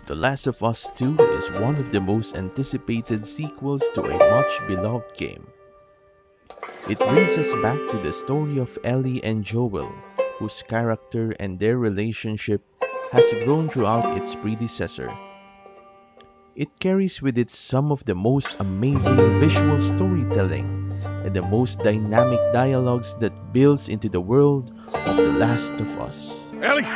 The Last of Us 2 is one of the most anticipated sequels to a much beloved game. It brings us back to the story of Ellie and Joel, whose character and their relationship has grown throughout its predecessor. It carries with it some of the most amazing visual storytelling and the most dynamic dialogues that builds into the world of The Last of Us. Ellie!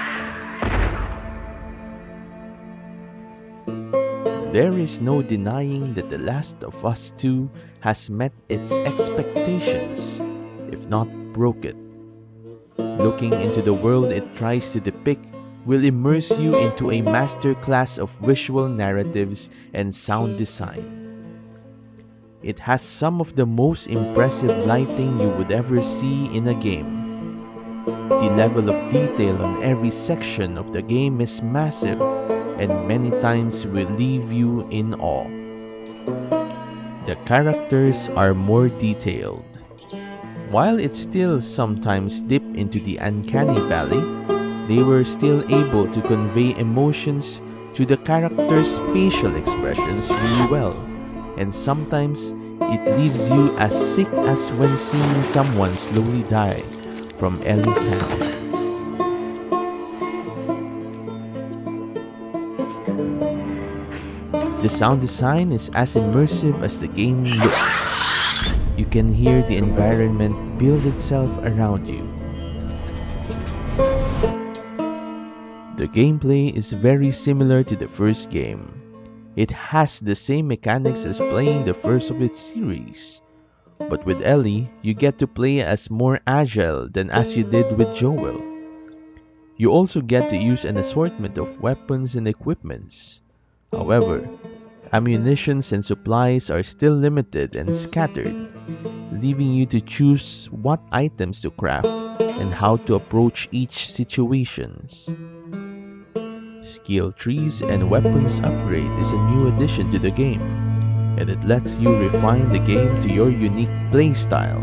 There is no denying that The Last of Us 2 has met its expectations, if not broke it. Looking into the world it tries to depict will immerse you into a masterclass of visual narratives and sound design. It has some of the most impressive lighting you would ever see in a game. The level of detail on every section of the game is massive and many times will leave you in awe. The characters are more detailed. While it still sometimes dip into the uncanny valley, they were still able to convey emotions through the characters' facial expressions really well, and sometimes it leaves you as sick as when seeing someone slowly die from Ellie's hand. The sound design is as immersive as the game looks. You can hear the environment build itself around you. The gameplay is very similar to the first game. It has the same mechanics as playing the first of its series. But with Ellie, you get to play as more agile than as you did with Joel. You also get to use an assortment of weapons and equipments. However, ammunitions and supplies are still limited and scattered, leaving you to choose what items to craft and how to approach each situation. Skill trees and weapons upgrade is a new addition to the game, and it lets you refine the game to your unique playstyle.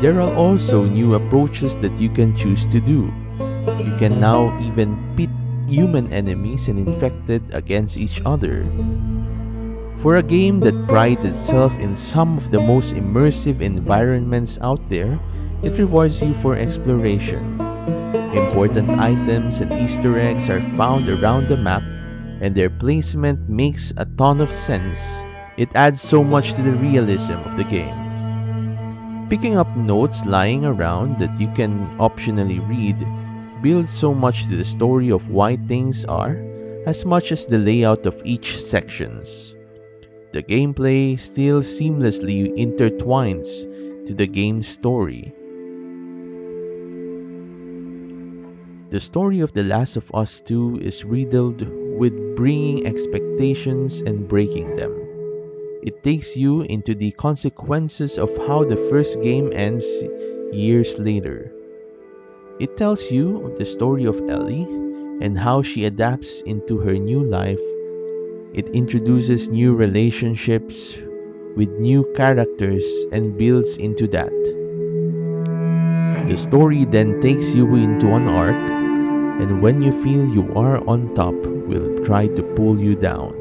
There are also new approaches that you can choose to do. You can now even pit human enemies and infected against each other. For a game that prides itself in some of the most immersive environments out there, it rewards you for exploration. Important items and Easter eggs are found around the map, and their placement makes a ton of sense. It adds so much to the realism of the game. Picking up notes lying around that you can optionally read builds so much to the story of why things are, as much as the layout of each sections. The gameplay still seamlessly intertwines to the game's story. The story of The Last of Us 2 is riddled with bringing expectations and breaking them. It takes you into the consequences of how the first game ends years later. It tells you the story of Ellie and how she adapts into her new life. It introduces new relationships with new characters and builds into that. The story then takes you into an arc, and when you feel you are on top, will try to pull you down.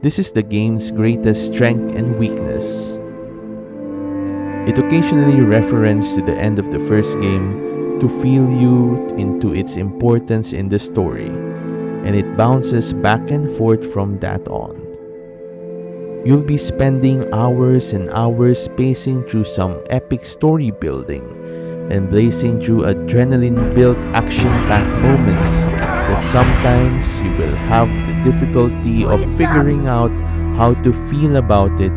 This is the game's greatest strength and weakness. It occasionally references to the end of the first game to feel you into its importance in the story, and it bounces back and forth from that on. You'll be spending hours and hours pacing through some epic story building and blazing through adrenaline-built action-packed moments that sometimes you will have the difficulty of figuring out how to feel about it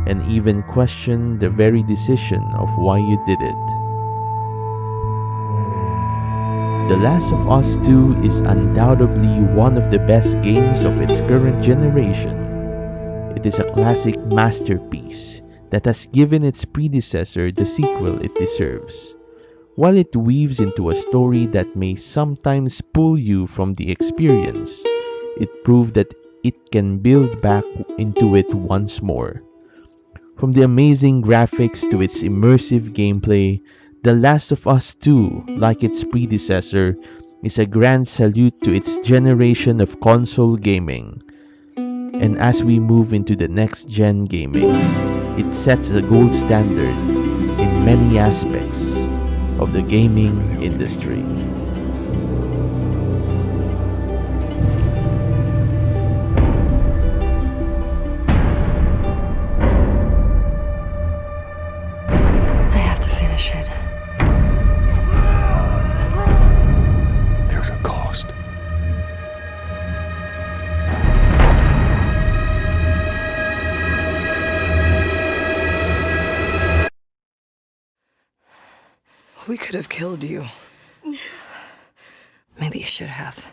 and even question the very decision of why you did it. The Last of Us 2 is undoubtedly one of the best games of its current generation. It is a classic masterpiece that has given its predecessor the sequel it deserves. While it weaves into a story that may sometimes pull you from the experience, it proved that it can build back into it once more. From the amazing graphics to its immersive gameplay, The Last of Us 2, like its predecessor, is a grand salute to its generation of console gaming. And as we move into the next gen gaming, it sets a gold standard in many aspects of the gaming industry. I have to finish it. There's a cost. We could have killed you. Maybe you should have.